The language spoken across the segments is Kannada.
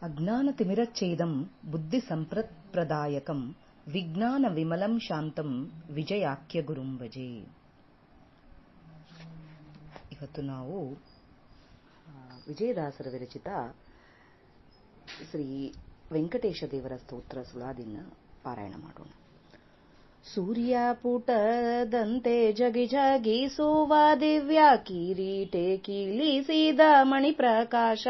ಅಜ್ಞಾನತಿಮಿರಚ್ಛೇದಂ ಬುದ್ಧಿಸಂಪ್ರದಾಯಕಂ ವಿಜ್ಞಾನ ವಿಮಲಂ ಶಾಂತಂ ವಿಜಯಾಖ್ಯ ಗುರುಂ ಭಜೆ. ಇವತ್ತು ನಾವು ವಿಜಯದಾಸರ ವಿರಚಿತ ಶ್ರೀ ವೆಂಕಟೇಶ ದೇವರ ಸ್ತೋತ್ರ ಸುಳಾದಿನ ಪಾರಾಯಣ ಮಾಡೋಣ. ಸೂರ್ಯ ಪುಟದಂತೆ ಜಗಿ ಜಗಿಸುವ ದಿವ್ಯ ಕಿರೀಟೆ ಕೀಲಿಸಿದ ಮಣಿಪ್ರಕಾಶ,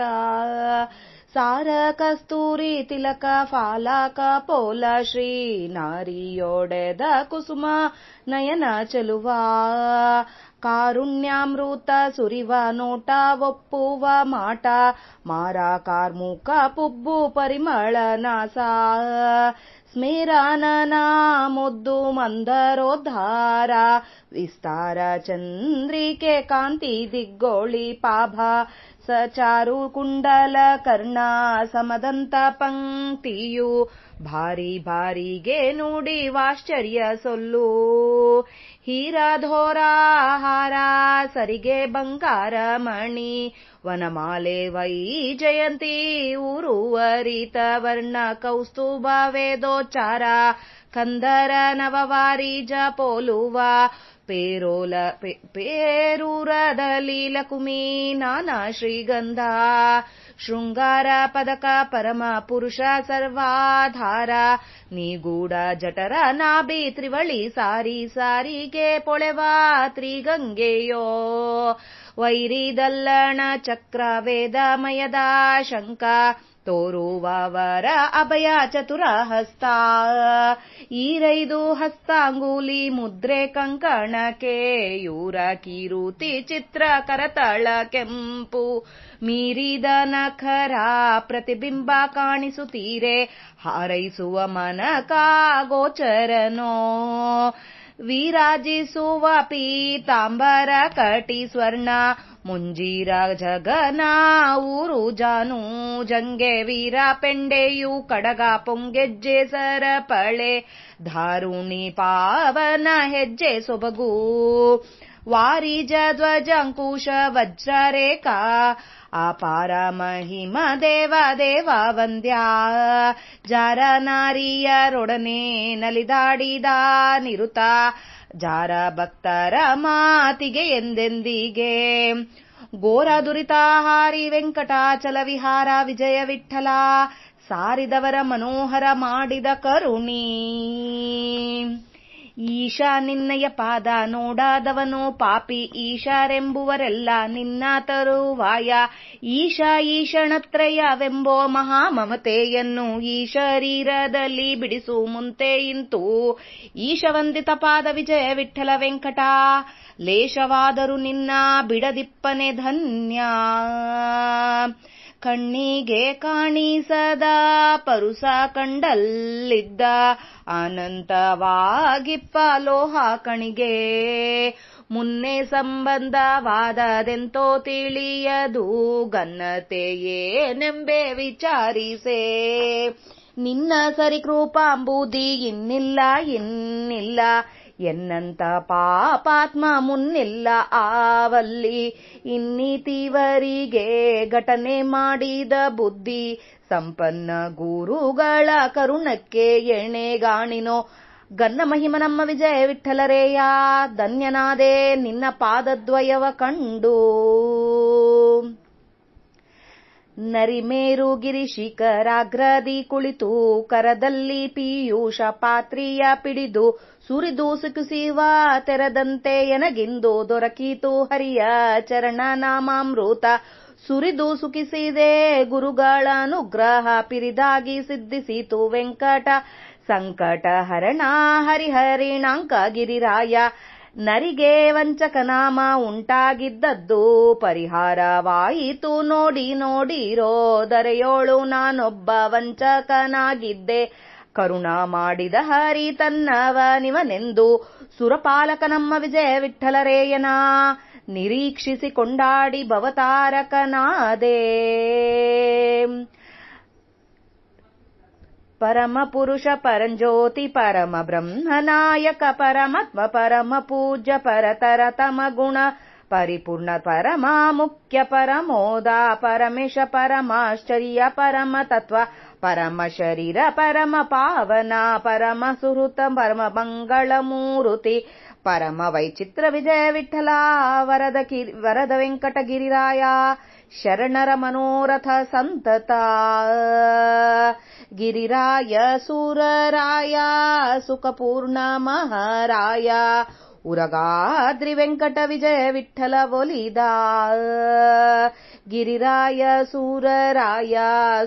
ಸಾರ ಕಸ್ತೂರಿ ತಿಲಕ ಫಾಲಕ ಪೋಲ ಶ್ರೀ ನಾರಿಯೊಡೆದ ಕುಸುಮ ನಯನ ಚೆಲುವ, ಕಾರುಣ್ಯಾಮೃತ ಸುರಿವ ನೋಟ ಒಪ್ಪುವ ಮಾಟ, ಮಾರ ಕಾರ್ಮುಕ ಪುಬ್ಬು ಪರಿಮಳ ನಾಸ, ಸ್ಮೇರಾನನ ಮುದ್ದು ಮಂದರೋದ್ಧಾರ, ವಿಸ್ತಾರ ಚಂದ್ರಿಕೆ ಕಾಂತಿ ದಿಗ್ಗೋಳಿ ಪಾಭ, ಸಚಾರು ಕುಂಡಲ ಕರ್ಣ ಸಮದಂತ ಪಂಕ್ತಿಯು, ಭಾರಿ ಭಾರಿಗೆ ನುಡಿ ವಾಶ್ಚರ್ಯ ಸೊಲ್ಲು, ಹೀರಾಧೋರಾಹಾರ ಸರಿಗೆ ಬಂಗಾರ ಮಣಿ, ವನಮಾಲೆ ವೈಜಯಂತಿ ಉರುವರಿತ ವರ್ಣ ಕೌಸ್ತುಭ ವೇದೋಚ್ಚಾರ, ಕಂದರ ನವವಾರಿಜ ಪೋಲುವ, ಪೇರೂರದಲ್ಲಿ ಲಕುಮಿ ನಾನಾ ಶ್ರೀಗಂಧ, ಶೃಂಗಾರ ಪದಕ ಪರಮ ಪುರುಷ ಸರ್ವಾಧಾರ, ನಿಗೂಢ ಜಠರ ನಾಭಿ ತ್ರಿವಳಿ ಸಾರಿ ಸಾರಿಗೆ ಪೊಳೆವ ತ್ರಿಗಂಗೆಯೋ, ವೈರಿದಲ್ಲಣ ಚಕ್ರ ವೇದಮಯದ ಶಂಕ, ತೋರುವವರ ಅಭಯ ಚತುರ ಹಸ್ತ, ಈರೈದು ಹಸ್ತಾಂಗುಲಿ ಮುದ್ರೆ ಕಂಕಣ ಕೇಯೂರ ಕೀರುತಿ ಚಿತ್ರ ಕರತಳ ಕೆಂಪು, ಮೀರಿದ ನಖರ ಪ್ರತಿಬಿಂಬ ಕಾಣಿಸುತ್ತೀರೆ, ಹಾರೈಸುವ ಮನಕ ಗೋಚರನೋ, ವಿರಾಜಿಸುವ ಪೀತಾಂಬರ ಕಟಿ ಸ್ವರ್ಣ, ಮುಂಜೀರ ಜಗನ ಊರು ಜಾನು ಜಂಗೆ, ವೀರ ಪೆಂಡೆಯು ಕಡಗ ಪೊಂಗೆಜ್ಜೆ ಸರಪಳೆ, ಧಾರುಣಿ ಪಾವನ ಹೆಜ್ಜೆ ಸೊಬಗು, ವಾರಿಜ ಧ್ವಜಂಕುಶ ವಜ್ರರೇಖಾ, ಅಪಾರ ಮಹಿಮ ದೇವ ದೇವ ವಂದ್ಯ, ಜಾರ ನಾರಿಯರೊಡನೆ ನಲಿದಾಡಿದ ನಿರುತ, ಜಾರ ಭಕ್ತರ ಮಾತಿಗೆ ಎಂದೆಂದಿಗೆ, ಘೋರ ದುರಿತಾಹಾರಿ ವೆಂಕಟಾಚಲ ವಿಹಾರ ವಿಜಯ ವಿಠಲ, ಸಾರಿದವರ ಮನೋಹರ ಮಾಡಿದ ಕರುಣಿ, ಈಶ ನಿನ್ನಯ ಪಾದ ನೋಡಾದವನು ಪಾಪಿ, ಈಶರೆಂಬುವರೆಲ್ಲ ನಿನ್ನ ತರುವಾಯ, ಈಶ ಈಶಣತ್ರಯವೆಂಬೋ ಮಹಾಮಮತೆಯನ್ನು ಈ ಶರೀರದಲ್ಲಿ ಬಿಡಿಸು ಮುಂತೆ ಇಂತು, ಈಶವಂದಿತ ಪಾದ ವಿಜಯ ವಿಠಲ ವೆಂಕಟ, ಲೇಷವಾದರೂ ನಿನ್ನ ಬಿಡದಿಪ್ಪನೆ ಧನ್ಯ, ಕಣ್ಣಿಗೆ ಕಾಣಿಸದ ಪರುಸ ಕಂಡಲ್ಲಿದ್ದ ಅನಂತವಾಗಿಪ್ಪ ಲೋಹ ಕಣಿಗೆ, ಮುನ್ನೆ ಸಂಬಂಧವಾದದೆಂತೋ ತಿಳಿಯದು ಘನತೆಯೇನೆಂಬೆ ವಿಚಾರಿಸೆ, ನಿನ್ನ ಸರಿಕೃಪಾಂಬುದಿ ಇನ್ನಿಲ್ಲ ಇನ್ನಿಲ್ಲ, ಎನ್ನಂತ ಪಾಪಾತ್ಮ ಮುನ್ನಿಲ್ಲ ಆವಲ್ಲಿ, ಇನ್ನಿತಿವರಿಗೆ ಘಟನೆ ಮಾಡಿದ ಬುದ್ಧಿ, ಸಂಪನ್ನ ಗುರುಗಳ ಕರುಣಕ್ಕೆ ಎಣೆಗಾಣಿನೋ, ಗನ್ನ ಮಹಿಮ ನಮ್ಮ ವಿಜಯ ವಿಠಲರೇಯ, ಧನ್ಯನಾದೆ ನಿನ್ನ ಪಾದದ್ವಯವ ಕಂಡು, ನರಿಮೇರು ಗಿರಿ ಶಿಖರಾಗ್ರದಿ ಕುಳಿತು, ಕರದಲ್ಲಿ ಪೀಯೂಷ ಪಾತ್ರಿಯ ಪಿಡಿದು, ಸುರಿದು ಸುಖಿಸುವ ತೆರದಂತೆ ಎನಗಿಂದು ದೊರಕೀತು ಹರಿಯ ಚರಣ ನಾಮಾಮೃತ, ಸುರಿದು ಸುಖಿಸಿದೆ ಗುರುಗಳ ಅನುಗ್ರಹ ಪಿರಿದಾಗಿ ಸಿದ್ಧಿಸಿತು ವೆಂಕಟ, ಸಂಕಟ ಹರಣ ಹರಿಹರಿಣಾಂಕ ಗಿರಿರಾಯ, ನರಿಗೆ ವಂಚಕ ನಾಮ ಉಂಟಾಗಿದ್ದದ್ದು ಪರಿಹಾರವಾಯಿತು ನೋಡಿ ನೋಡಿರೋ, ದರೆಯೋಳು ನಾನೊಬ್ಬ ವಂಚಕನಾಗಿದ್ದೆ, ಕರುಣ ಮಾಡಿದ ಹರಿ ತನ್ನವ ನಿವನೆಂದು, ಸುರಪಾಲಕ ನಮ್ಮ ವಿಜಯ ವಿಠಲರೇಯನ ನಿರೀಕ್ಷಿಸಿ ಕೊಂಡಾಡಿ ಭವತಾರಕನಾದೆ, ಪರಮ ಪುರುಷ ಪರಂಜ್ಯೋತಿ ಪರಮ ಬ್ರಹ್ಮನಾಯಕ ಪರಮಾತ್ಮ ಪರಮ ಪೂಜ್ಯ ಪರತರ ತಮ ಗುಣ ಪರಿಪೂರ್ಣ ಪರಮ ಮುಖ್ಯ ಪರಮೋದ ಪರಮೇಶ ಪರಮಾಶ್ಚರ್ಯ ಪರಮ ತತ್ವ ಪರಮ ಶರೀರ ಪರಮ ಪಾವನ ಪರಮ ಸುಹೃತ ಪರಮ ಮಂಗಳ ಮೂರುತಿ ಪರಮ ವೈಚಿತ್ರ ವಿಜಯ ವಿಠಲ ವರದ ವೆಂಕಟಗಿರಿರಾಯ ಶರಣರ ಮನೋರಥ ಸಂತತ ಗಿರಿರಾಯ ಸೂರರಾಯ ಸುಖಪೂರ್ಣ ಮಹಾರಾಯ ಉರಗಾದ್ರಿ ವೆಂಕಟ ವಿಜಯ ವಿಠಲ ಒಲಿದ ಗಿರಿರಾಯ ಸೂರರಾಯ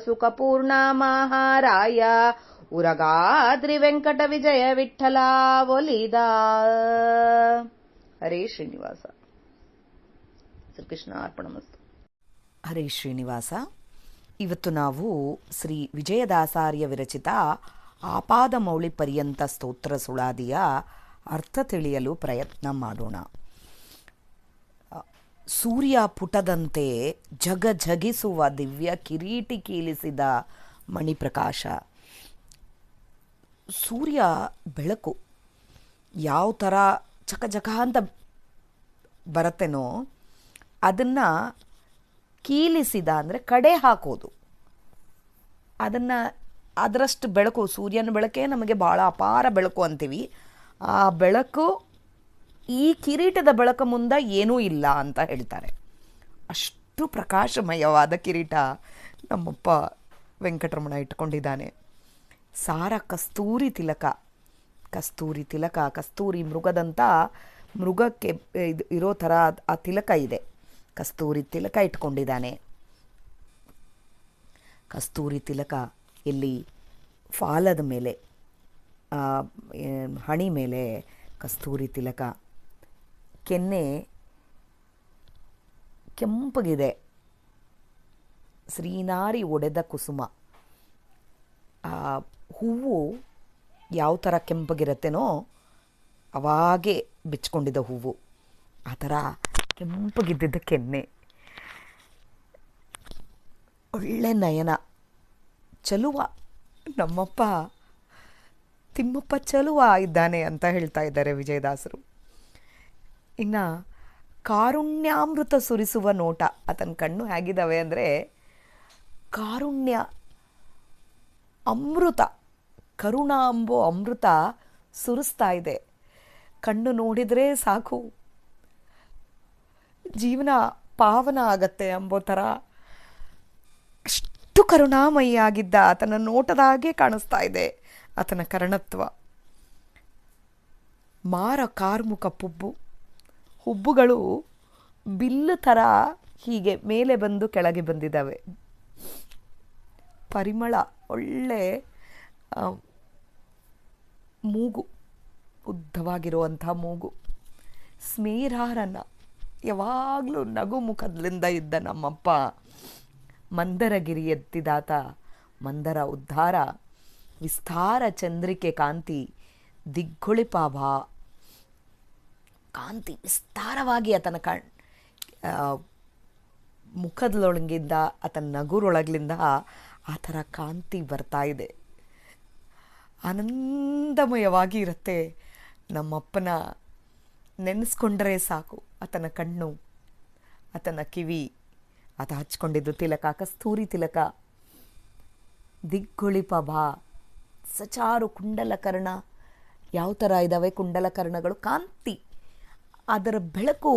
ಸುಖಪೂರ್ಣ ಮಹಾರಾಯ ಉರಗಾದ್ರಿ ವೆಂಕಟ ವಿಜಯ ವಿಠಲ ಒಲಿದ. ಹರೇ ಶ್ರೀನಿವಾಸ. ಶ್ರೀಕೃಷ್ಣ ಅರ್ಪಣಮಸ್ತು. ಹರೇ ಶ್ರೀನಿವಾಸ. ಇವತ್ತು ನಾವು ಶ್ರೀ ವಿಜಯದಾಸಾರ್ಯ ವಿರಚಿತ ಆಪಾದಮೌಳಿ ಪರ್ಯಂತ ಸ್ತೋತ್ರ ಸುಳಾದಿಯ ಅರ್ಥ ತಿಳಿಯಲು ಪ್ರಯತ್ನ ಮಾಡೋಣ. ಸೂರ್ಯ ಪುಟದಂತೆ ಜಗಜಗಿಸುವ ದಿವ್ಯ ಕಿರೀಟಿ ಕೀಲಿಸಿದ ಮಣಿಪ್ರಕಾಶ. ಸೂರ್ಯ ಬೆಳಕು ಯಾವ ಥರ ಚಕಚಕ ಅಂತ ಬರತ್ತೇನೋ ಅದನ್ನು ಕೀಲಿಸಿದ ಅಂದರೆ ಕಡೆ ಹಾಕೋದು. ಅದರಷ್ಟು ಬೆಳಕು, ಸೂರ್ಯನ ಬೆಳಕೇ ನಮಗೆ ಭಾಳ ಅಪಾರ ಬೆಳಕು ಅಂತೀವಿ. ಆ ಬೆಳಕು ಈ ಕಿರೀಟದ ಬೆಳಕು ಮುಂದೆ ಏನೂ ಇಲ್ಲ ಅಂತ ಹೇಳ್ತಾರೆ. ಅಷ್ಟು ಪ್ರಕಾಶಮಯವಾದ ಕಿರೀಟ ನಮ್ಮಪ್ಪ ವೆಂಕಟರಮಣ ಇಟ್ಕೊಂಡಿದ್ದಾನೆ. ಸಾರ ಕಸ್ತೂರಿ ತಿಲಕ, ಕಸ್ತೂರಿ ಮೃಗದಂಥ ಮೃಗಕ್ಕೆ ಇರೋ ಥರ ಆ ತಿಲಕ ಇದೆ. ಕಸ್ತೂರಿ ತಿಲಕ ಇಟ್ಕೊಂಡಿದ್ದಾನೆ. ಕಸ್ತೂರಿ ತಿಲಕ ಇಲ್ಲಿ ಫಾಲದ ಮೇಲೆ, ಹಣಿ ಮೇಲೆ ಕಸ್ತೂರಿ ತಿಲಕ. ಕೆನ್ನೆ ಕೆಂಪಗಿದೆ. ಶ್ರೀನಾರಿ ಒಡೆದ ಕುಸುಮ. ಹೂವು ಯಾವ ಥರ ಕೆಂಪಗಿರತ್ತೇನೋ ಅವಾಗೇ ಬಿಚ್ಕೊಂಡಿದ್ದ ಹೂವು, ಆ ಥರ ಕೆಂಪಗಿದ್ದಿದ್ದ ಕೆನ್ನೆ. ಒಳ್ಳೆ ನಯನ, ಚಲುವ. ನಮ್ಮಪ್ಪ ತಿಮ್ಮಪ್ಪ ಚಲುವ ಇದ್ದಾನೆ ಅಂತ ಹೇಳ್ತಾ ಇದ್ದಾರೆ ವಿಜಯದಾಸರು. ಇನ್ನು ಕಾರುಣ್ಯಾಮೃತ ಸುರಿಸುವ ನೋಟ. ಆತನ ಕಣ್ಣು ಹೇಗಿದ್ದಾವೆ ಅಂದರೆ ಕಾರುಣ್ಯ ಅಮೃತ, ಕರುಣ ಅಂಬೋ ಅಮೃತ ಸುರಿಸ್ತಾ ಇದೆ. ಕಣ್ಣು ನೋಡಿದರೆ ಸಾಕು ಜೀವನ ಪಾವನ ಆಗತ್ತೆ ಅಂಬೋ ಥರ ಅಷ್ಟು ಕರುಣಾಮಯಿಯಾಗಿದ್ದ ಆತನ ನೋಟದಾಗೆ ಕಾಣಿಸ್ತಾ ಇದೆ ಆತನ ಕರ್ಣತ್ವ. ಮಾರ ಕಾರ್ಮುಕ ಹುಬ್ಬುಗಳು ಬಿಲ್ಲು ಥರ ಹೀಗೆ ಮೇಲೆ ಬಂದು ಕೆಳಗೆ ಬಂದಿದ್ದಾವೆ. ಪರಿಮಳ, ಒಳ್ಳೆ ಮೂಗು, ಉದ್ದವಾಗಿರುವಂಥ ಮೂಗು. ಸ್ಮೇರಾರನ ಯಾವಾಗಲೂ ನಗು ಮುಖದಿಂದ ಇದ್ದ ನಮ್ಮಪ್ಪ ಮಂದರಗಿರಿ ಎತ್ತಿದಾತ. ಮಂದರ ಉದ್ಧಾರ, ವಿಸ್ತಾರ ಚಂದ್ರಿಕೆ ಕಾಂತಿ, ದಿಗ್ಗೊಳಿಪಾಭ ಕಾಂತಿ ವಿಸ್ತಾರವಾಗಿ ಆತನ ಮುಖದೊಳಗಿಂದ, ಆತನ ನಗುರೊಳಗಿಂದ ಆ ಥರ ಕಾಂತಿ ಬರ್ತಾ ಇದೆ. ಆನಂದಮಯವಾಗಿ ಇರುತ್ತೆ. ನಮ್ಮಪ್ಪನ ನೆನೆಸ್ಕೊಂಡ್ರೆ ಸಾಕು. ಆತನ ಕಣ್ಣು, ಆತನ ಕಿವಿ, ಆತ ಹಚ್ಕೊಂಡಿದ್ದು ತಿಲಕ, ಕಸ್ತೂರಿ ತಿಲಕ, ದಿಗ್ಗೊಳಿಪಭ, ಸಚಾರು ಕುಂಡಲಕರ್ಣ. ಯಾವ ಥರ ಇದ್ದಾವೆ ಕುಂಡಲಕರ್ಣಗಳು, ಕಾಂತಿ, ಅದರ ಬೆಳಕು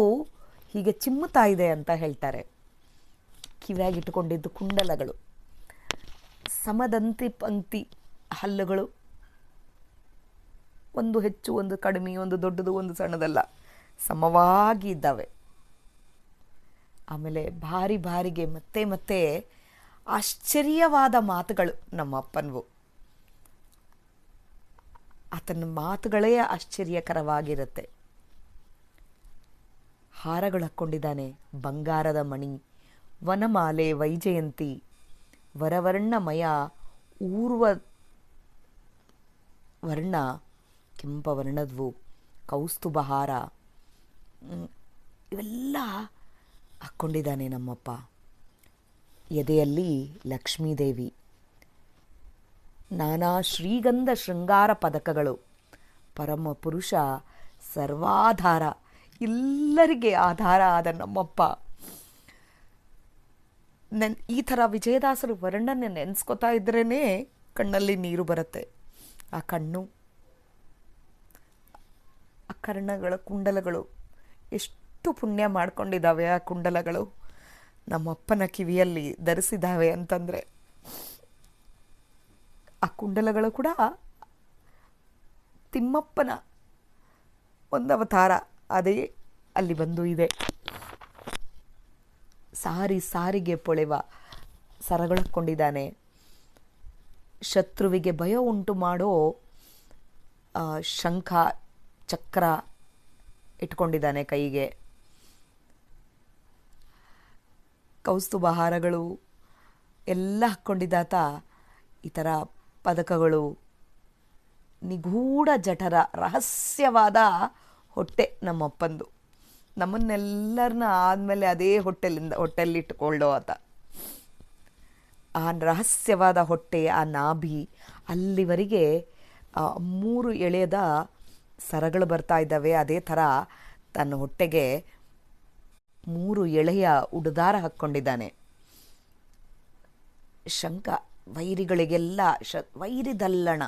ಹೀಗೆ ಚಿಮ್ಮುತ್ತಾ ಇದೆ ಅಂತ ಹೇಳ್ತಾರೆ. ಕಿವಿಯಾಗಿಟ್ಟುಕೊಂಡಿದ್ದು ಕುಂಡಲಗಳು, ಸಮದಂತಿ ಪಂಕ್ತಿ ಹಲ್ಲುಗಳು, ಒಂದು ಹೆಚ್ಚು ಒಂದು ಕಡಿಮೆ, ಒಂದು ದೊಡ್ಡದು ಒಂದು ಸಣ್ಣದಲ್ಲ, ಸಮವಾಗಿ ಇದ್ದಾವೆ. ಆಮೇಲೆ ಬಾರಿಗೆ ಮತ್ತೆ ಮತ್ತೆ ಆಶ್ಚರ್ಯವಾದ ಮಾತುಗಳು ನಮ್ಮ ಅಪ್ಪನವು. ಆತನ ಮಾತುಗಳೇ ಆಶ್ಚರ್ಯಕರವಾಗಿರುತ್ತೆ. ಹಾರಗಳು ಹಾಕ್ಕೊಂಡಿದ್ದಾನೆ, ಬಂಗಾರದ ಮಣಿ, ವನಮಾಲೆ, ವೈಜಯಂತಿ, ವರವರ್ಣಮಯ, ಊರ್ವ ವರ್ಣ, ಕೆಂಪವರ್ಣದ್ವು, ಕೌಸ್ತುಭಹಾರ, ಇವೆಲ್ಲ ಹಾಕ್ಕೊಂಡಿದ್ದಾನೆ ನಮ್ಮಪ್ಪ. ಎದೆಯಲ್ಲಿ ಲಕ್ಷ್ಮೀದೇವಿ, ನಾನಾ ಶ್ರೀಗಂಧ ಶೃಂಗಾರ ಪದಕಗಳು, ಪರಮ ಪುರುಷ ಸರ್ವಾಧಾರ, ಎಲ್ಲರಿಗೆ ಆಧಾರ ಆದ ನಮ್ಮಪ್ಪ. ಈ ಥರ ವಿಜಯದಾಸರು ವರ್ಣನೆ ನೆನೆಸ್ಕೊತಾ ಇದ್ರೇ ಕಣ್ಣಲ್ಲಿ ನೀರು ಬರುತ್ತೆ. ಆ ಕಣ್ಣು, ಆ ಕರ್ಣಗಳ ಕುಂಡಲಗಳು ಎಷ್ಟು ಪುಣ್ಯ ಮಾಡ್ಕೊಂಡಿದ್ದಾವೆ. ಆ ಕುಂಡಲಗಳು ನಮ್ಮಪ್ಪನ ಕಿವಿಯಲ್ಲಿ ಧರಿಸಿದ್ದಾವೆ ಅಂತಂದರೆ, ಆ ಕುಂಡಲಗಳು ಕೂಡ ತಿಮ್ಮಪ್ಪನ ಒಂದು ಅವತಾರ, ಅದೇ ಅಲ್ಲಿ ಬಂದು ಇದೆ. ಸಾರಿಗೆ ಪೊಳೆವ ಸರಗಳಕ್ಕೊಂಡಿದ್ದಾನೆ. ಶತ್ರುವಿಗೆ ಭಯ ಉಂಟು ಮಾಡೋ ಶಂಖ ಚಕ್ರ ಇಟ್ಕೊಂಡಿದ್ದಾನೆ ಕೈಗೆ. ಕೌಸ್ತುಭಹಾರಗಳು ಎಲ್ಲ ಹಾಕ್ಕೊಂಡಿದ್ದಾತ. ಈ ಥರ ಪದಕಗಳು, ನಿಗೂಢ ಜಠರ, ರಹಸ್ಯವಾದ ಹೊಟ್ಟೆ ನಮ್ಮಪ್ಪಂದು. ನಮ್ಮನ್ನೆಲ್ಲರನ್ನ ಆದಮೇಲೆ ಅದೇ ಹೊಟ್ಟೆಲಿಟ್ಟುಕೊಳ್ಳೋ ಆತ. ಆ ರಹಸ್ಯವಾದ ಹೊಟ್ಟೆ, ಆ ನಾಭಿ, ಅಲ್ಲಿವರೆಗೆ 3 ಎಳೆಯದ ಸರಗಳು ಬರ್ತಾ ಇದ್ದಾವೆ. ಅದೇ ಥರ ತನ್ನ ಹೊಟ್ಟೆಗೆ 3 ಎಳೆಯ ಉಡುದಾರ ಹಾಕ್ಕೊಂಡಿದ್ದಾನೆ. ಶಂಖ ವೈರಿಗಳಿಗೆಲ್ಲ ವೈರಿದಲ್ಲಣ,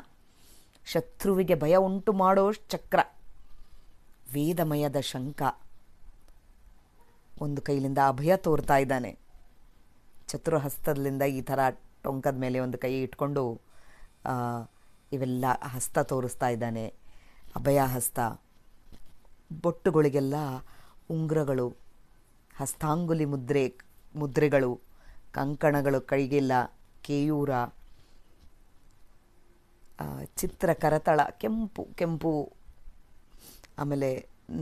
ಶತ್ರುವಿಗೆ ಭಯ ಉಂಟು ಮಾಡೋ ಚಕ್ರ, ವೇದಮಯದ ಶಂಖ. ಒಂದು ಕೈಲಿಂದ ಅಭಯ ತೋರ್ತಾ ಇದ್ದಾನೆ. ಚತುರಹಸ್ತದಿಂದ ಈ ಥರ ಟೊಂಕದ ಮೇಲೆ ಒಂದು ಕೈ ಇಟ್ಕೊಂಡು ಇವೆಲ್ಲ ಹಸ್ತ ತೋರಿಸ್ತಾ ಇದ್ದಾನೆ. ಅಭಯ ಹಸ್ತ. ಬೊಟ್ಟುಗಳಿಗೆಲ್ಲ ಉಂಗುರಗಳು, ಹಸ್ತಾಂಗುಲಿ ಮುದ್ರೆಗಳು, ಕಂಕಣಗಳು ಕೈಗೆಲ್ಲ, ಕೇಯೂರ, ಚಿತ್ರ ಕರತಳ, ಕೆಂಪು, ಆಮೇಲೆ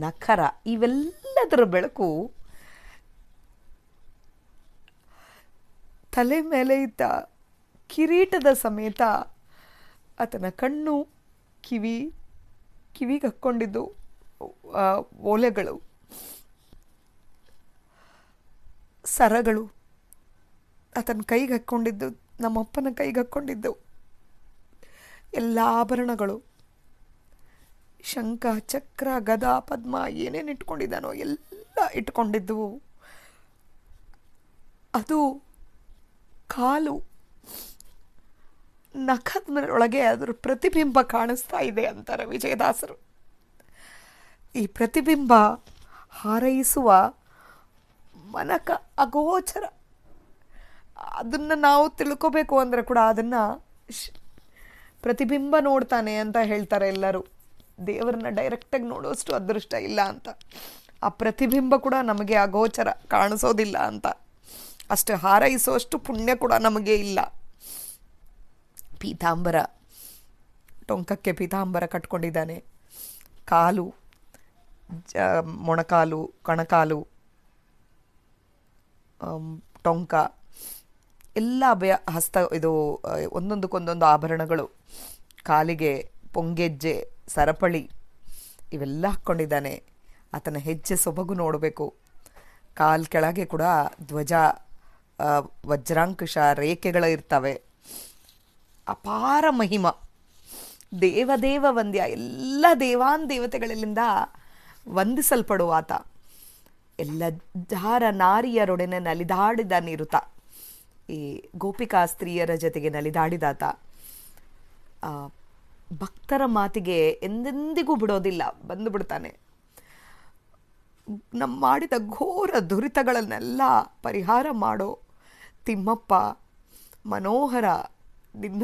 ನಖರ, ಇವೆಲ್ಲದರ ಬೆಳಕು ತಲೆ ಮೇಲೆ ಇದ್ದ ಕಿರೀಟದ ಸಮೇತ ಆತನ ಕಣ್ಣು, ಕಿವಿಗೆ ಹಾಕ್ಕೊಂಡಿದ್ದು ಓಲೆಗಳು, ಸರಗಳು, ಆತನ ಕೈಗೆ ಹಾಕ್ಕೊಂಡಿದ್ದು, ನಮ್ಮಪ್ಪನ ಕೈಗೆ ಹಾಕ್ಕೊಂಡಿದ್ದು ಎಲ್ಲ ಆಭರಣಗಳು, ಶಂಖ ಚಕ್ರ ಗದ ಪದ್ಮ, ಏನೇನು ಇಟ್ಕೊಂಡಿದ್ದಾನೋ ಎಲ್ಲ ಇಟ್ಕೊಂಡಿದ್ದವು. ಅದು ಕಾಲು, ನಖದ ಒಳಗೆ ಅದರ ಪ್ರತಿಬಿಂಬ ಕಾಣಿಸ್ತಾ ಇದೆ ಅಂತಾರೆ ವಿಜಯದಾಸರು. ಈ ಪ್ರತಿಬಿಂಬ ಹಾರೈಸುವ ಮನಕ ಅಗೋಚರ. ಅದನ್ನು ನಾವು ತಿಳ್ಕೋಬೇಕು ಅಂದರೆ ಕೂಡ ಅದನ್ನು ಪ್ರತಿಬಿಂಬ ನೋಡ್ತಾನೆ ಅಂತ ಹೇಳ್ತಾರೆ ಎಲ್ಲರೂ. ದೇವರನ್ನ ಡೈರೆಕ್ಟಾಗಿ ನೋಡೋಷ್ಟು ಅದೃಷ್ಟ ಇಲ್ಲ ಅಂತ. ಆ ಪ್ರತಿಬಿಂಬ ಕೂಡ ನಮಗೆ ಅಗೋಚರ, ಕಾಣಿಸೋದಿಲ್ಲ ಅಂತ. ಅಷ್ಟು ಹಾರೈಸೋಷ್ಟು ಪುಣ್ಯ ಕೂಡ ನಮಗೆ ಇಲ್ಲ. ಪೀತಾಂಬರ, ಟೊಂಕಕ್ಕೆ ಪೀತಾಂಬರ ಕಟ್ಕೊಂಡಿದ್ದಾನೆ. ಕಾಲು, ಮೊಣಕಾಲು, ಕಣಕಾಲು, ಟೊಂಕ ಎಲ್ಲ ಹಸ್ತ, ಇದು ಒಂದೊಂದಕ್ಕೊಂದೊಂದು ಆಭರಣಗಳು, ಕಾಲಿಗೆ ಪೊಂಗೆಜ್ಜೆ, ಸರಪಳಿ, ಇವೆಲ್ಲ ಹಾಕ್ಕೊಂಡಿದ್ದಾನೆ. ಆತನ ಹೆಜ್ಜೆ ಸೊಬಗು ನೋಡಬೇಕು. ಕಾಲ್ ಕೆಳಗೆ ಕೂಡ ಧ್ವಜ, ವಜ್ರಾಂಕುಶ ರೇಖೆಗಳು ಇರ್ತವೆ. ಅಪಾರ ಮಹಿಮ, ದೇವದೇವ ವಂದ್ಯ, ಎಲ್ಲ ದೇವಾನ್ ದೇವತೆಗಳಿಂದ ವಂದಿಸಲ್ಪಡುವ ಆತ. ಎಲ್ಲ ಜಾರ ನಾರಿಯರೊಡನೆ ನಲಿದಾಡಿದ ನಿರುತ, ಈ ಗೋಪಿಕಾ ಸ್ತ್ರೀಯರ ಜೊತೆಗೆ ನಲಿದಾಡಿದಾತ. ಭಕ್ತರ ಮಾತಿಗೆ ಎಂದೆಂದಿಗೂ ಬಿಡೋದಿಲ್ಲ, ಬಂದು ಬಿಡ್ತಾನೆ. ನಮ್ಮ ಮಾಡಿದ ಘೋರ ದುರಿತಗಳನ್ನೆಲ್ಲ ಪರಿಹಾರ ಮಾಡೋ ತಿಮ್ಮಪ್ಪ ಮನೋಹರ, ನಿನ್ನ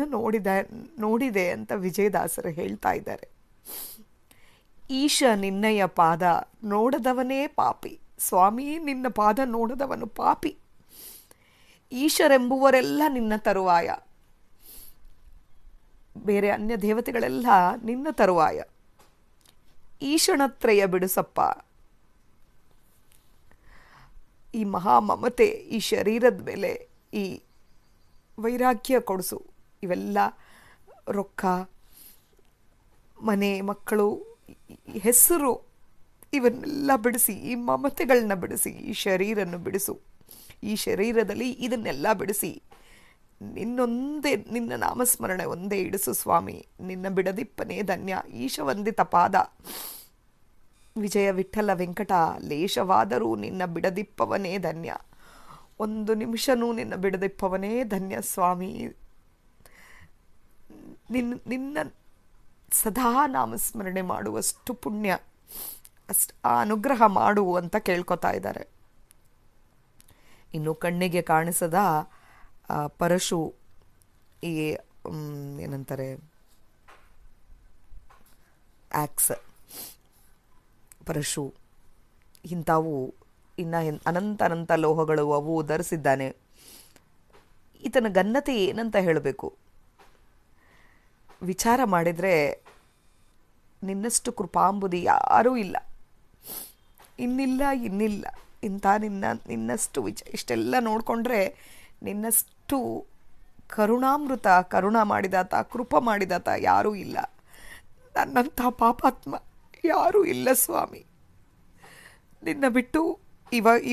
ನೋಡಿದೆ ಅಂತ ವಿಜಯದಾಸರು ಹೇಳ್ತಾ ಇದ್ದಾರೆ. ಈಶ ನಿನ್ನಯ ಪಾದ ನೋಡದವನೇ ಪಾಪಿ, ಸ್ವಾಮಿ ನಿನ್ನ ಪಾದ ನೋಡದವನು ಪಾಪಿ. ಈಶರೆಂಬುವರೆಲ್ಲ ನಿನ್ನ ತರುವಾಯ, ಬೇರೆ ಅನ್ಯ ದೇವತೆಗಳೆಲ್ಲ ನಿನ್ನ ತರುವಾಯ. ಈಶಣತ್ರಯ ಬಿಡುಸಪ್ಪ, ಈ ಮಹಾ ಮಮತೆ, ಈ ಶರೀರದ ಮೇಲೆ ಈ ವೈರಾಗ್ಯ ಕೊಡಿಸು. ಇವೆಲ್ಲ ರೊಕ್ಕ, ಮನೆ, ಮಕ್ಕಳು, ಹೆಸರು, ಇವನ್ನೆಲ್ಲ ಬಿಡಿಸಿ, ಈ ಮಮತೆಗಳನ್ನ ಬಿಡಿಸಿ, ಈ ಶರೀರನ್ನು ಬಿಡಿಸು. ಈ ಶರೀರದಲ್ಲಿ ಇದನ್ನೆಲ್ಲ ಬಿಡಿಸಿ ನಿನ್ನ ನಾಮಸ್ಮರಣೆ ಒಂದೇ ಇಡಿಸು ಸ್ವಾಮಿ. ನಿನ್ನ ಬಿಡದಿಪ್ಪನೇ ಧನ್ಯ. ಈಶ ವಂದಿತ ಪಾದ, ವಿಜಯ ವಿಠಲ ವೆಂಕಟ, ಲೇಷವಾದರೂ ನಿನ್ನ ಬಿಡದಿಪ್ಪವನೇ ಧನ್ಯ. ಒಂದು ನಿಮಿಷನೂ ನಿನ್ನ ಬಿಡದಿಪ್ಪವನೇ ಧನ್ಯ ಸ್ವಾಮಿ. ನಿನ್ನ ಸದಾ ನಾಮಸ್ಮರಣೆ ಮಾಡುವಷ್ಟು ಪುಣ್ಯ, ಆ ಅನುಗ್ರಹ ಮಾಡು ಅಂತ ಕೇಳ್ಕೊತಾ ಇದ್ದಾರೆ. ಇನ್ನು ಕಣ್ಣಿಗೆ ಕಾಣಿಸದ ಪರಶು, ಈ ಏನಂತಾರೆ ಆಕ್ಸ್, ಪರಶು, ಇಂಥವು ಇನ್ನು ಅನಂತ ಲೋಹಗಳು ಅವು ಧರಿಸಿದ್ದಾನೆ. ಈತನ ಘನತೆ ಏನಂತ ಹೇಳಬೇಕು? ವಿಚಾರ ಮಾಡಿದರೆ ನಿನ್ನಷ್ಟು ಕೃಪಾಂಬುದಿ ಯಾರೂ ಇಲ್ಲ, ಇನ್ನಿಲ್ಲ ಇಂಥ ನಿನ್ನಷ್ಟು ಇಷ್ಟೆಲ್ಲ ನೋಡಿಕೊಂಡ್ರೆ ನಿನ್ನಷ್ಟು ಕರುಣಾಮೃತ, ಕರುಣ ಮಾಡಿದಾತ, ಕೃಪ ಮಾಡಿದಾತ ಯಾರೂ ಇಲ್ಲ. ನನ್ನಂಥ ಪಾಪಾತ್ಮ ಯಾರೂ ಇಲ್ಲ ಸ್ವಾಮಿ. ನಿನ್ನ ಬಿಟ್ಟು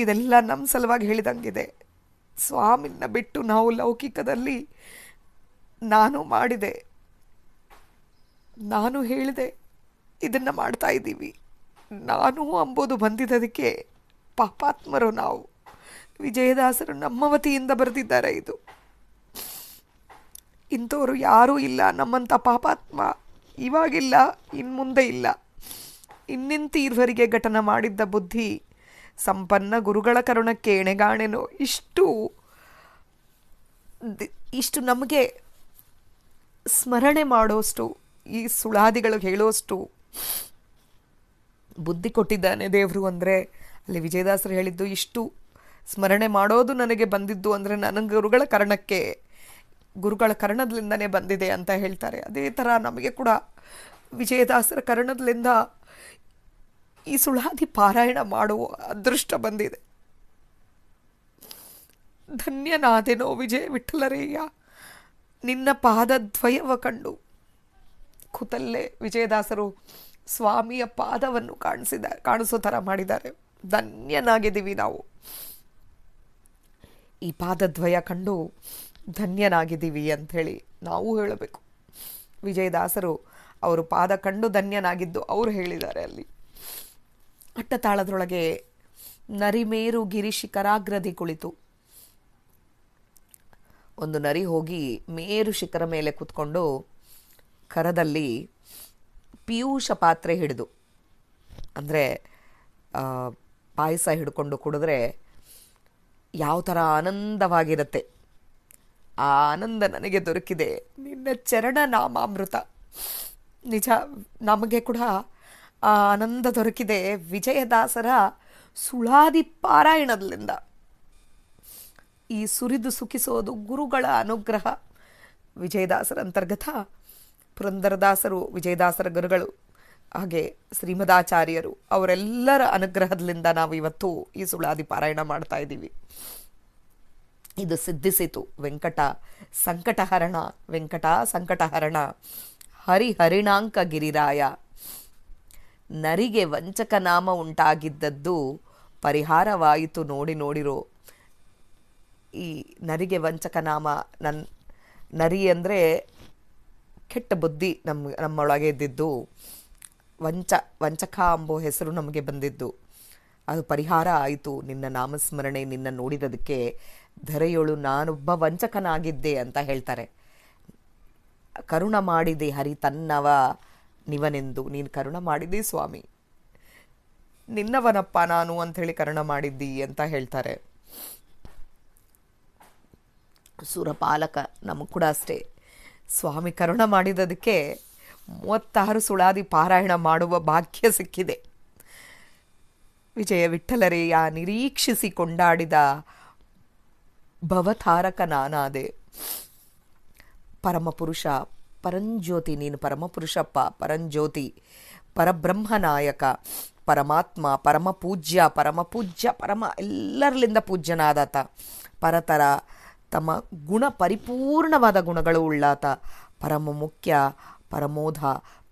ಇದೆಲ್ಲ ನಮ್ಮ ಸಲುವಾಗಿ ಹೇಳಿದಂಗಿದೆ. ಸ್ವಾಮಿನ ಬಿಟ್ಟು ನಾವು ಲೌಕಿಕದಲ್ಲಿ ನಾನು ಮಾಡಿದೆ, ನಾನು ಹೇಳಿದೆ, ಇದನ್ನು ಮಾಡ್ತಾ ಇದ್ದೀವಿ. ನಾನು ಅಂಬೋದು ಬಂದಿದ್ದದಕ್ಕೆ ಪಾಪಾತ್ಮರು ನಾವು. ವಿಜಯದಾಸರು ನಮ್ಮ ವತಿಯಿಂದ ಬರೆದಿದ್ದಾರೆ. ಇದು ಇಂಥವರು ಯಾರೂ ಇಲ್ಲ ನಮ್ಮಂಥ ಪಾಪಾತ್ಮ. ಇವಾಗಿಲ್ಲ, ಇನ್ಮುಂದೆ ಇಲ್ಲ. ಇನ್ನಿಂತ ಇರುವರಿಗೆ ಘಟನೆ ಮಾಡಿದ್ದ ಬುದ್ಧಿ ಸಂಪನ್ನ ಗುರುಗಳ ಕರುಣಕ್ಕೆ ಎಣೆಗಾಣೆನೋ. ಇಷ್ಟು ನಮಗೆ ಸ್ಮರಣೆ ಮಾಡೋಷ್ಟು, ಈ ಸುಳಾದಿಗಳು ಹೇಳೋಷ್ಟು ಬುದ್ಧಿ ಕೊಟ್ಟಿದ್ದಾನೆ ದೇವರು. ಅಂದರೆ ಅಲ್ಲಿ ವಿಜಯದಾಸರು ಹೇಳಿದ್ದು, ಇಷ್ಟು ಸ್ಮರಣೆ ಮಾಡೋದು ನನಗೆ ಬಂದಿದ್ದು ಅಂದರೆ ನನಗೆ ಗುರುಗಳ ಕರ್ಣದಿಂದನೇ ಬಂದಿದೆ ಅಂತ ಹೇಳ್ತಾರೆ. ಅದೇ ಥರ ನಮಗೆ ಕೂಡ ವಿಜಯದಾಸರ ಕರ್ಣದಿಂದ ಈ ಸುಳಾದಿ ಪಾರಾಯಣ ಮಾಡುವ ಅದೃಷ್ಟ ಬಂದಿದೆ. ಧನ್ಯನಾದೆನೋ ವಿಜಯ ವಿಠಲರೇಯ, ನಿನ್ನ ಪಾದದ್ವಯವ ಕಂಡು. ಕೂತಲ್ಲೇ ವಿಜಯದಾಸರು ಸ್ವಾಮಿಯ ಪಾದವನ್ನು ಕಾಣಿಸೋ ಥರ ಮಾಡಿದ್ದಾರೆ. ಧನ್ಯನಾಗಿದ್ದೀವಿ ನಾವು. ಈ ಪಾದದ್ವಯ ಕಂಡು ಧನ್ಯನಾಗಿದ್ದೀವಿ ಅಂಥೇಳಿ ನಾವು ಹೇಳಬೇಕು. ವಿಜಯದಾಸರು ಅವರು ಪಾದ ಕಂಡು ಧನ್ಯನಾಗಿದ್ದು ಅವರು ಹೇಳಿದ್ದಾರೆ. ಅಲ್ಲಿ ಅಟ್ಟತಾಳದೊಳಗೆ ನರಿಮೇರು ಗಿರಿ ಶಿಖರಾಗ್ರದಿ ಕುಳಿತು, ಒಂದು ನರಿ ಹೋಗಿ ಮೇರು ಶಿಖರ ಮೇಲೆ ಕೂತ್ಕೊಂಡು ಕರದಲ್ಲಿ ಪಿಯೂಷ ಪಾತ್ರೆ ಹಿಡಿದು, ಅಂದರೆ ಪಾಯಸ ಹಿಡ್ಕೊಂಡು ಕುಡಿದ್ರೆ ಯಾವ ಥರ ಆನಂದವಾಗಿರುತ್ತೆ, ಆ ಆನಂದ ನನಗೆ ದೊರಕಿದೆ. ನಿನ್ನ ಚರಣ ನಾಮಾಮೃತ. ನಿಜ, ನಮಗೆ ಕೂಡ ಆ ಆನಂದ ದೊರಕಿದೆ ವಿಜಯದಾಸರ ಸುಳಾದಿ ಪಾರಾಯಣದಿಂದ. ಈ ಸುರಿದು ಸುಖಿಸೋದು ಗುರುಗಳ ಅನುಗ್ರಹ. ವಿಜಯದಾಸರ ಅಂತರ್ಗತ ಪುರಂದರದಾಸರು, ವಿಜಯದಾಸರ ಗುರುಗಳು, ಹಾಗೆ ಶ್ರೀಮದಾಚಾರ್ಯರು, ಅವರೆಲ್ಲರ ಅನುಗ್ರಹದಿಂದ ನಾವು ಇವತ್ತು ಈ ಸುಳಾದಿ ಪಾರಾಯಣ ಮಾಡ್ತಾ ಇದ್ದೀವಿ. ಇದು ಸಿದ್ಧಿಸಿತು. ವೆಂಕಟ ಸಂಕಟಹರಣ ಹರಿಹರಿಣಾಂಕ ಗಿರಿರಾಯ. ನರಿಗೆ ವಂಚಕ ನಾಮ ಉಂಟಾಗಿದ್ದದ್ದು ಪರಿಹಾರವಾಯಿತು ನೋಡಿರೋ. ಈ ನರಿಗೆ ವಂಚಕ ನಾಮ, ನರಿ ಅಂದರೆ ಕೆಟ್ಟ ಬುದ್ಧಿ ನಮ್ಮೊಳಗೆ ಇದ್ದಿದ್ದು, ವಂಚಕ ಎಂಬೋ ಹೆಸರು ನಮಗೆ ಬಂದಿದ್ದು, ಅದು ಪರಿಹಾರ ಆಯಿತು ನಿನ್ನ ನಾಮಸ್ಮರಣೆ, ನಿನ್ನ ನೋಡಿರೋದಕ್ಕೆ. ಧರೆಯೊಳು ನಾನೊಬ್ಬ ವಂಚಕನಾಗಿದ್ದೆ ಅಂತ ಹೇಳ್ತಾರೆ. ಕರುಣ ಮಾಡಿದೆ ಹರಿ ತನ್ನವ ನಿವನೆಂದು. ನೀನು ಕರುಣ ಮಾಡಿದ್ದಿ ಸ್ವಾಮಿ, ನಿನ್ನವನಪ್ಪ ನಾನು ಅಂಥೇಳಿ ಕರುಣ ಮಾಡಿದ್ದಿ ಅಂತ ಹೇಳ್ತಾರೆ. ಸುರಪಾಲಕ ನಮಗೂ ಕೂಡ ಅಷ್ಟೇ. ಸ್ವಾಮಿ ಕರುಣ ಮಾಡಿದ್ದಕ್ಕೆ 36 ಸುಳಾದಿ ಪಾರಾಯಣ ಮಾಡುವ ಭಾಗ್ಯ ಸಿಕ್ಕಿದೆ. ವಿಜಯ ವಿಠಲರೇಯ ನಿರೀಕ್ಷಿಸಿ ಕೊಂಡಾಡಿದ ಭವತಾರಕ ನಾನಾದೆ. ಪರಮಪುರುಷ, ಪರಂಜ್ಯೋತಿ, ನೀನು ಪರಮಪುರುಷಪ್ಪ, ಪರಂಜ್ಯೋತಿ, ಪರಬ್ರಹ್ಮನಾಯಕ, ಪರಮಾತ್ಮ, ಪರಮಪೂಜ್ಯ, ಪರಮ ಎಲ್ಲರಲ್ಲಿಂದ ಪೂಜ್ಯನಾದಾತ, ಪರತರ, ತಮ್ಮ ಗುಣ ಪರಿಪೂರ್ಣವಾದ ಗುಣಗಳು ಉಳ್ಳಾತ, ಪರಮ ಮುಖ್ಯ, ಪರಮೋಧ,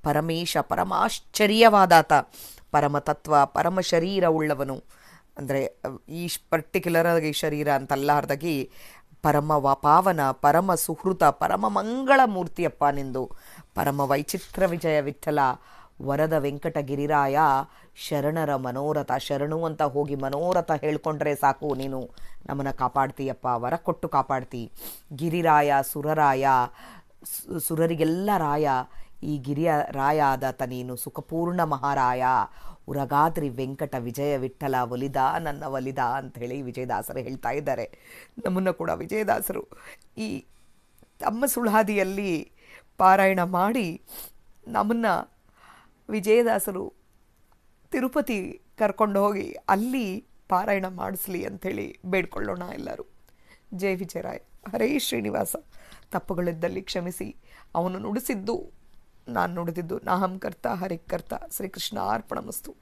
ಪರಮೇಶ, ಪರಮಾಶ್ಚರ್ಯವಾದಾತ, ಪರಮತತ್ವ, ಪರಮ ಶರೀರ ಉಳ್ಳವನು. ಅಂದರೆ ಈ ಪರ್ಟಿಕ್ಯುಲರ್ ಆಗಿ ಶರೀರ ಅಂತಲ್ಲಾರ್ದಾಗಿ ಪರಮ ಪಾವನ, ಪರಮ ಸುಹೃತ, ಪರಮ ಮಂಗಳ ಮೂರ್ತಿಯಪ್ಪ ನಿಂದು. ಪರಮ ವೈಚಿತ್ರ ವಿಜಯ ವಿಠಲ, ವರದ ವೆಂಕಟಗಿರಿರಾಯ ಶರಣರ ಮನೋರಥ. ಶರಣು ಅಂತ ಹೋಗಿ ಮನೋರಥ ಹೇಳ್ಕೊಂಡ್ರೆ ಸಾಕು, ನೀನು ನಮ್ಮನ್ನು ಕಾಪಾಡ್ತೀಯಪ್ಪ, ವರ ಕೊಟ್ಟು ಕಾಪಾಡ್ತಿ. ಗಿರಿರಾಯ ಸುರರಾಯ, ಸುರರಿಗೆಲ್ಲ ರಾಯ, ಈ ಗಿರಿಯ ರಾಯ ಆದಾತ ನೀನು, ಸುಖಪೂರ್ಣ ಮಹಾರಾಯ. ಉರಗಾದ್ರಿ ವೆಂಕಟ ವಿಜಯ ವಿಠಲ ಒಲಿದ ನನ್ನ ಒಲಿದ ಅಂಥೇಳಿ ವಿಜಯದಾಸರು ಹೇಳ್ತಾ ಇದ್ದಾರೆ. ನಮ್ಮನ್ನು ಕೂಡ ವಿಜಯದಾಸರು ಈ ತಮ್ಮ ಸುಳಾದಿಯಲ್ಲಿ ಪಾರಾಯಣ ಮಾಡಿ ನಮ್ಮನ್ನು ವಿಜಯದಾಸರು ತಿರುಪತಿ ಕರ್ಕೊಂಡು ಹೋಗಿ ಅಲ್ಲಿ ಪಾರಾಯಣ ಮಾಡಿಸ್ಲಿ ಅಂಥೇಳಿ ಬೇಡ್ಕೊಳ್ಳೋಣ ಎಲ್ಲರೂ. ಜಯ ವಿಜಯರಾಯ. ಹರೇ ಶ್ರೀನಿವಾಸ. ತಪ್ಪುಗಳಿದ್ದಲ್ಲಿ ಕ್ಷಮಿಸಿ. ಅವನು ನುಡಿಸಿದ್ದು ನಾನು ನುಡಿದಿದ್ದು. ನಾಹಂ ಕರ್ತ ಹರಿಕರ್ತ. ಶ್ರೀಕೃಷ್ಣ ಅರ್ಪಣಮಸ್ತು.